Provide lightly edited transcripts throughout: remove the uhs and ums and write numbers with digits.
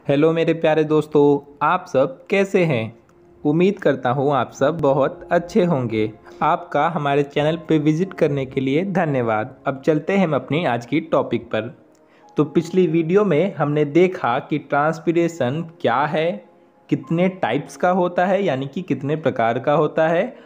Hello मेरे प्यारे दोस्तों, आप सब कैसे हैं। उम्मीद करता हूँ आप सब बहुत अच्छे होंगे। आपका हमारे चैनल पे विज़िट करने के लिए धन्यवाद। अब चलते हैं हम अपनी आज की टॉपिक पर। तो पिछली वीडियो में हमने देखा कि ट्रांसपीरेशन क्या है, कितने टाइप्स का होता है यानी कि कितने प्रकार का होता है,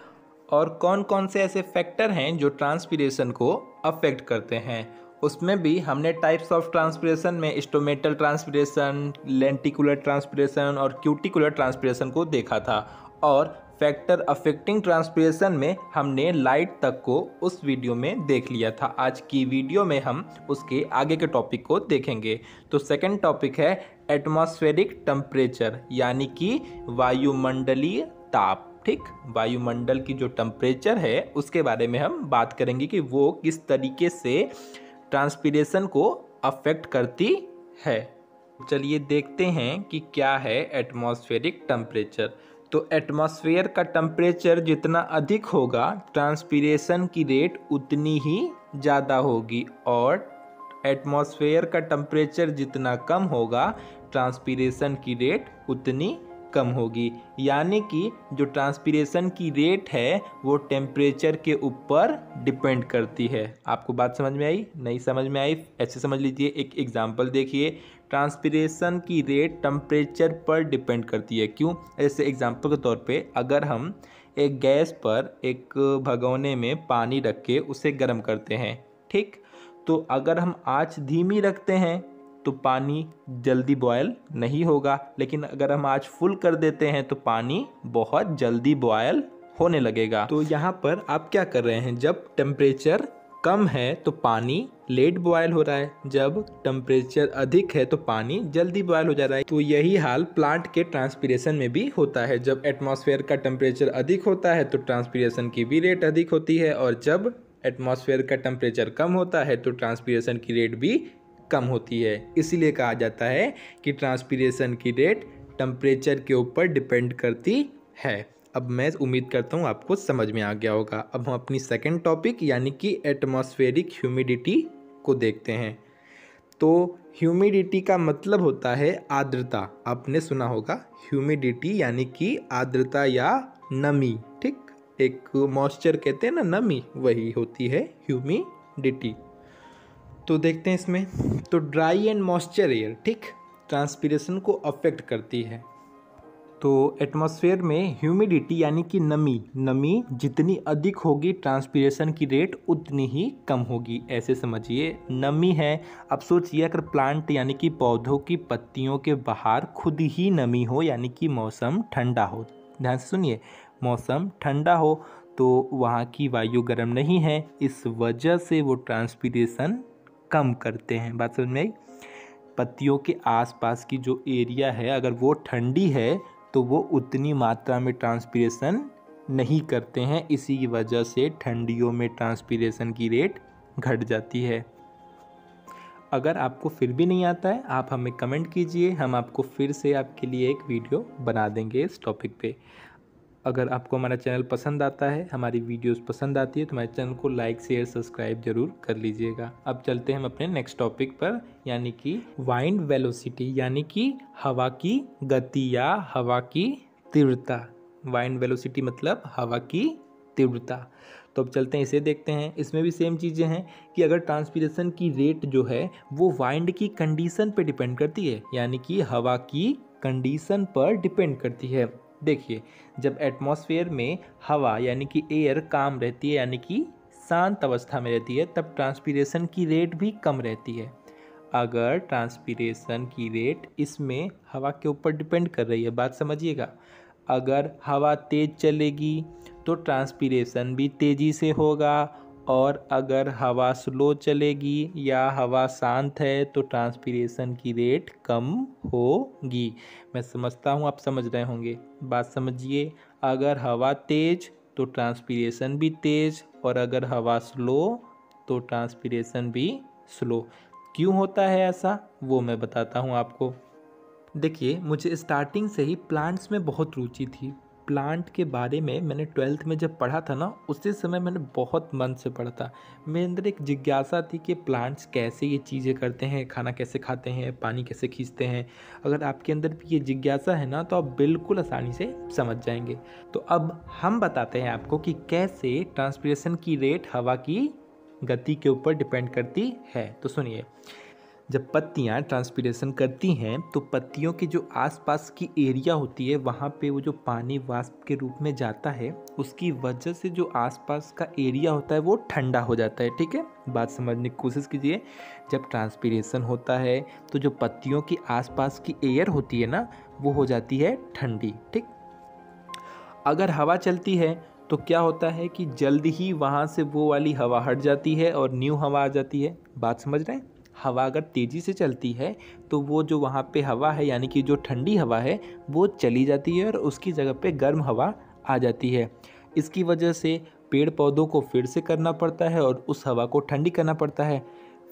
और कौन कौन से ऐसे फैक्टर हैं जो ट्रांसपीरेशन को अफेक्ट करते हैं। उसमें भी हमने टाइप्स ऑफ ट्रांसपीरेशन में स्टोमेटल ट्रांसपीरेशन, लेंटिकुलर ट्रांसपीरेशन और क्यूटिकुलर ट्रांसपीरेशन को देखा था। और फैक्टर अफेक्टिंग ट्रांसपीरेशन में हमने लाइट तक को उस वीडियो में देख लिया था। आज की वीडियो में हम उसके आगे के टॉपिक को देखेंगे। तो सेकंड टॉपिक है एटमॉस्फेरिक टेम्परेचर यानी कि वायुमंडलीय ताप। ठीक, वायुमंडल की जो टेम्परेचर है उसके बारे में हम बात करेंगे कि वो किस तरीके से ट्रांसपीरेशन को अफेक्ट करती है। चलिए देखते हैं कि क्या है एटमॉस्फेरिक टेम्परेचर। तो एटमॉस्फेयर का टेम्परेचर जितना अधिक होगा ट्रांसपीरेशन की रेट उतनी ही ज़्यादा होगी, और एटमॉस्फेयर का टेम्परेचर जितना कम होगा ट्रांसपीरेशन की रेट उतनी कम होगी। यानी कि जो ट्रांसपीरेशन की रेट है वो टेम्परेचर के ऊपर डिपेंड करती है। आपको बात समझ में आई? नहीं समझ में आई? ऐसे समझ लीजिए, एक एग्जांपल देखिए। ट्रांसपीरेशन की रेट टेम्परेचर पर डिपेंड करती है। क्यों? ऐसे एग्जांपल के तौर पे अगर हम एक गैस पर एक भगोने में पानी रख के उसे गर्म करते हैं, ठीक, तो अगर हम आंच धीमी रखते हैं तो पानी जल्दी बॉयल नहीं होगा, लेकिन अगर हम आंच फुल कर देते हैं तो पानी बहुत जल्दी बॉयल होने लगेगा। तो यहाँ पर आप क्या कर रहे हैं, जब टेम्परेचर कम है तो पानी लेट बॉयल हो रहा है, जब टेम्परेचर अधिक है तो पानी जल्दी बॉयल हो जा रहा है। तो यही हाल प्लांट के ट्रांसपीरेशन में भी होता है। जब एटमॉस्फेयर का टेम्परेचर अधिक होता है तो ट्रांसपीरेशन की भी रेट अधिक होती है, और जब एटमॉस्फेयर का टेम्परेचर कम होता है तो ट्रांसपीरेशन की रेट भी कम होती है। इसीलिए कहा जाता है कि ट्रांसपीरेशन की रेट टेम्परेचर के ऊपर डिपेंड करती है। अब मैं उम्मीद करता हूँ आपको समझ में आ गया होगा। अब हम अपनी सेकंड टॉपिक यानी कि एटमॉस्फेरिक ह्यूमिडिटी को देखते हैं। तो ह्यूमिडिटी का मतलब होता है आर्द्रता। आपने सुना होगा ह्यूमिडिटी यानी कि आर्द्रता या नमी। ठीक, एक मॉइस्चर कहते हैं ना, नमी, वही होती है ह्यूमिडिटी। तो देखते हैं इसमें, तो ड्राई एंड मॉइस्चर एयर, ठीक, ट्रांसपीरेशन को अफेक्ट करती है। तो एटमॉस्फेयर में ह्यूमिडिटी यानी कि नमी जितनी अधिक होगी ट्रांसपीरेशन की रेट उतनी ही कम होगी। ऐसे समझिए, नमी है। अब सोचिए अगर प्लांट यानी कि पौधों की पत्तियों के बाहर खुद ही नमी हो यानी कि मौसम ठंडा हो, ध्यान से सुनिए, मौसम ठंडा हो तो वहाँ की वायु गर्म नहीं है, इस वजह से वो ट्रांसपीरेशन कम करते हैं। बात समझ में आई? पत्तियों के आसपास की जो एरिया है अगर वो ठंडी है तो वो उतनी मात्रा में ट्रांसपीरेशन नहीं करते हैं, इसी की वजह से ठंडियों में ट्रांसपीरेशन की रेट घट जाती है। अगर आपको फिर भी नहीं आता है आप हमें कमेंट कीजिए, हम आपको फिर से आपके लिए एक वीडियो बना देंगे इस टॉपिक पे। अगर आपको हमारा चैनल पसंद आता है, हमारी वीडियोस पसंद आती है, तो हमारे चैनल को लाइक शेयर सब्सक्राइब जरूर कर लीजिएगा। अब चलते हैं हम अपने नेक्स्ट टॉपिक पर, यानी कि वाइंड वेलोसिटी यानी कि हवा की गति या हवा की तीव्रता। वाइंड वेलोसिटी मतलब हवा की तीव्रता। तो अब चलते हैं इसे देखते हैं। इसमें भी सेम चीज़ें हैं कि अगर ट्रांसपीरेशन की रेट जो है वो वाइंड की कंडीशन पे डिपेंड करती है, यानी कि हवा की कंडीशन पर डिपेंड करती है। देखिए, जब एटमॉस्फेयर में हवा यानी कि एयर काम रहती है यानी कि शांत अवस्था में रहती है तब ट्रांसपीरेशन की रेट भी कम रहती है। अगर ट्रांसपीरेशन की रेट इसमें हवा के ऊपर डिपेंड कर रही है, बात समझिएगा। अगर हवा तेज़ चलेगी तो ट्रांसपीरेशन भी तेज़ी से होगा, और अगर हवा स्लो चलेगी या हवा शांत है तो ट्रांसपीरेशन की रेट कम होगी। मैं समझता हूँ आप समझ रहे होंगे। बात समझिए, अगर हवा तेज तो ट्रांसपीरेशन भी तेज, और अगर हवा स्लो तो ट्रांसपीरेशन भी स्लो। क्यों होता है ऐसा वो मैं बताता हूँ आपको। देखिए, मुझे स्टार्टिंग से ही प्लांट्स में बहुत रुचि थी। प्लांट के बारे में मैंने 12th में जब पढ़ा था ना, उसी समय मैंने बहुत मन से पढ़ा था। मेरे अंदर एक जिज्ञासा थी कि प्लांट्स कैसे ये चीज़ें करते हैं, खाना कैसे खाते हैं, पानी कैसे खींचते हैं। अगर आपके अंदर भी ये जिज्ञासा है ना, तो आप बिल्कुल आसानी से समझ जाएंगे। तो अब हम बताते हैं आपको कि कैसे ट्रांसपिरेशन की रेट हवा की गति के ऊपर डिपेंड करती है। तो सुनिए, जब पत्तियाँ ट्रांसपिरेशन करती हैं तो पत्तियों के जो आसपास की एरिया होती है, वहाँ पे वो जो पानी वाष्प के रूप में जाता है, उसकी वजह से जो आसपास का एरिया होता है वो ठंडा हो जाता है। ठीक है, बात समझने की कोशिश कीजिए। जब ट्रांसपिरेशन होता है तो जो पत्तियों की आसपास की एयर होती है ना, वो हो जाती है ठंडी। ठीक, अगर हवा चलती है तो क्या होता है कि जल्द ही वहाँ से वो वाली हवा हट जाती है और न्यू हवा आ जाती है। बात समझ रहे हैं? हवा अगर तेज़ी से चलती है तो वो जो वहाँ पे हवा है, यानी कि जो ठंडी हवा है, वो चली जाती है और उसकी जगह पे गर्म हवा आ जाती है। इसकी वजह से पेड़ पौधों को फिर से करना पड़ता है और उस हवा को ठंडी करना पड़ता है।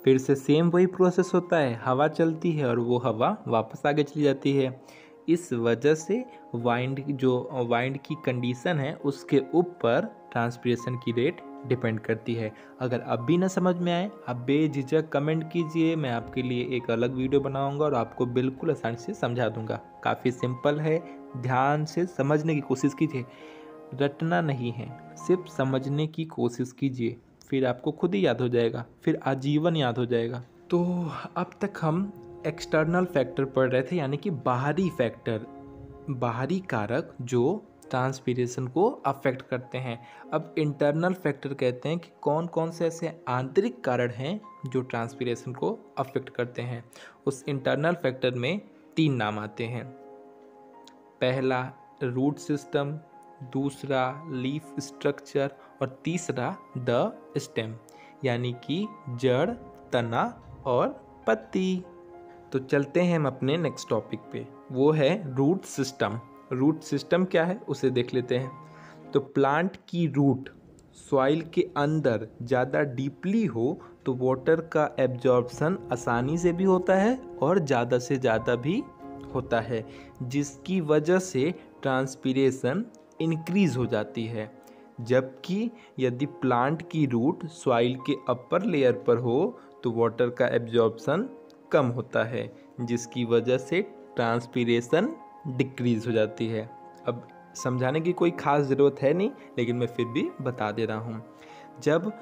फिर से सेम वही प्रोसेस होता है, हवा चलती है और वो हवा वापस आगे चली जाती है। इस वजह से वाइंड की कंडीशन है, उसके ऊपर ट्रांसपिरेशन की रेट डिपेंड करती है। अगर अब भी ना समझ में आए, आप बेझिझक कमेंट कीजिए, मैं आपके लिए एक अलग वीडियो बनाऊंगा और आपको बिल्कुल आसानी से समझा दूंगा। काफ़ी सिंपल है, ध्यान से समझने की कोशिश कीजिए, रटना नहीं है, सिर्फ समझने की कोशिश कीजिए, फिर आपको खुद ही याद हो जाएगा, फिर आजीवन याद हो जाएगा। तो अब तक हम एक्सटर्नल फैक्टर पढ़ रहे थे, यानी कि बाहरी फैक्टर, बाहरी कारक जो ट्रांसपिरेशन को अफेक्ट करते हैं। अब इंटरनल फैक्टर कहते हैं कि कौन कौन से ऐसे आंतरिक कारण हैं जो ट्रांसपिरेशन को अफेक्ट करते हैं। उस इंटरनल फैक्टर में 3 नाम आते हैं। पहला रूट सिस्टम, दूसरा लीफ स्ट्रक्चर और तीसरा द स्टेम, यानी कि जड़, तना और पत्ती। तो चलते हैं हम अपने नेक्स्ट टॉपिक पे, वो है रूट सिस्टम। रूट सिस्टम क्या है उसे देख लेते हैं। तो प्लांट की रूट सॉइल के अंदर ज़्यादा डीपली हो तो वाटर का एब्जॉर्प्शन आसानी से भी होता है और ज़्यादा से ज़्यादा भी होता है, जिसकी वजह से ट्रांसपिरेशन इंक्रीज हो जाती है। जबकि यदि प्लांट की रूट सॉइल के अपर लेयर पर हो तो वाटर का एब्जॉर्प्शन कम होता है, जिसकी वजह से ट्रांसपिरेशन डिक्रीज हो जाती है। अब समझाने की कोई ख़ास ज़रूरत है नहीं, लेकिन मैं फिर भी बता दे रहा हूँ। जब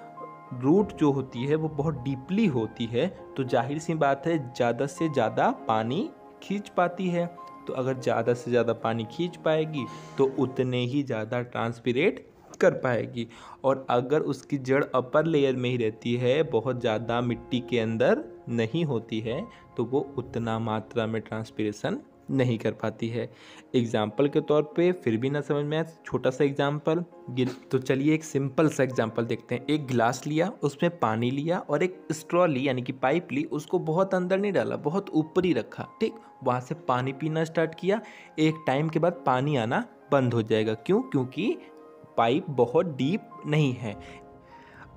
रूट जो होती है वो बहुत डीपली होती है तो जाहिर सी बात है ज़्यादा से ज़्यादा पानी खींच पाती है। तो अगर ज़्यादा से ज़्यादा पानी खींच पाएगी तो उतने ही ज़्यादा ट्रांसपिरेट कर पाएगी। और अगर उसकी जड़ अपर लेयर में ही रहती है, बहुत ज़्यादा मिट्टी के अंदर नहीं होती है, तो वो उतना मात्रा में ट्रांसपिरेशन नहीं कर पाती है। एग्जाम्पल के तौर पे फिर भी ना समझ में आए, छोटा सा एग्जाम्पल, तो चलिए एक सिंपल सा एग्जाम्पल देखते हैं। एक गिलास लिया, उसमें पानी लिया और एक स्ट्रॉ ली, यानी कि पाइप ली, उसको बहुत अंदर नहीं डाला, बहुत ऊपर ही रखा। ठीक, वहाँ से पानी पीना स्टार्ट किया। एक टाइम के बाद पानी आना बंद हो जाएगा। क्यों? क्योंकि पाइप बहुत डीप नहीं है।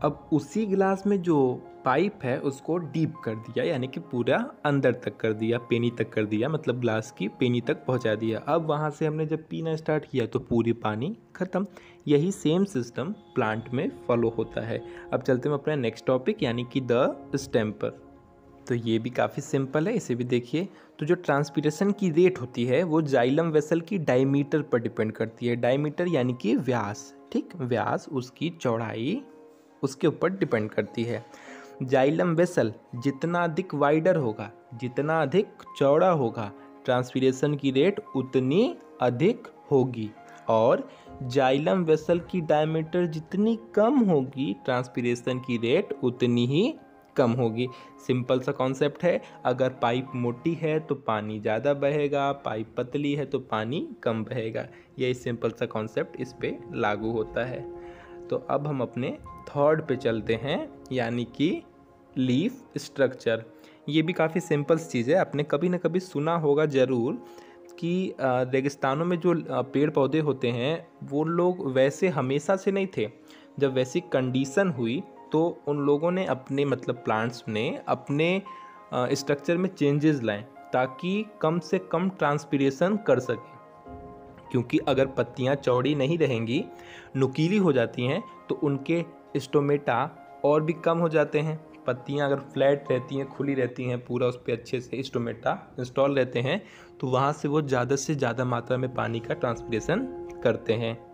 अब उसी गिलास में जो पाइप है उसको डीप कर दिया, यानी कि पूरा अंदर तक कर दिया, पेनी तक कर दिया, मतलब ग्लास की पेनी तक पहुंचा दिया। अब वहाँ से हमने जब पीना स्टार्ट किया तो पूरी पानी ख़त्म। यही सेम सिस्टम प्लांट में फॉलो होता है। अब चलते हैं अपने नेक्स्ट टॉपिक, यानी कि द स्टेम पर। तो ये भी काफ़ी सिंपल है, इसे भी देखिए। तो जो ट्रांसपिरेशन की रेट होती है वो जाइलम वेसल की डायमीटर पर डिपेंड करती है। डायमीटर यानी कि व्यास। ठीक, व्यास, उसकी चौड़ाई, उसके ऊपर डिपेंड करती है। जाइलम वेसल जितना अधिक वाइडर होगा, जितना अधिक चौड़ा होगा, ट्रांसपिरेशन की रेट उतनी अधिक होगी। और जाइलम वेसल की डायमीटर जितनी कम होगी, ट्रांसपिरेशन की रेट उतनी ही कम होगी। सिंपल सा कॉन्सेप्ट है। अगर पाइप मोटी है तो पानी ज़्यादा बहेगा, पाइप पतली है तो पानी कम बहेगा। यही सिंपल सा कॉन्सेप्ट इस पे लागू होता है। तो अब हम अपने थर्ड पे चलते हैं, यानी कि लीफ स्ट्रक्चर। ये भी काफ़ी सिंपल चीज़ है, आपने कभी ना कभी सुना होगा ज़रूर कि रेगिस्तानों में जो पेड़ पौधे होते हैं वो लोग वैसे हमेशा से नहीं थे। जब वैसी कंडीशन हुई तो उन लोगों ने अपने, मतलब प्लांट्स ने अपने स्ट्रक्चर में चेंजेस लाए ताकि कम से कम ट्रांसपिरेशन कर सके। क्योंकि अगर पत्तियाँ चौड़ी नहीं रहेंगी, नुकीली हो जाती हैं, तो उनके स्टोमेटा और भी कम हो जाते हैं। पत्तियाँ अगर फ्लैट रहती हैं, खुली रहती हैं, पूरा उस पर अच्छे से स्टोमेटा इंस्टॉल रहते हैं, तो वहाँ से वो ज़्यादा से ज़्यादा मात्रा में पानी का ट्रांसपिरेशन करते हैं।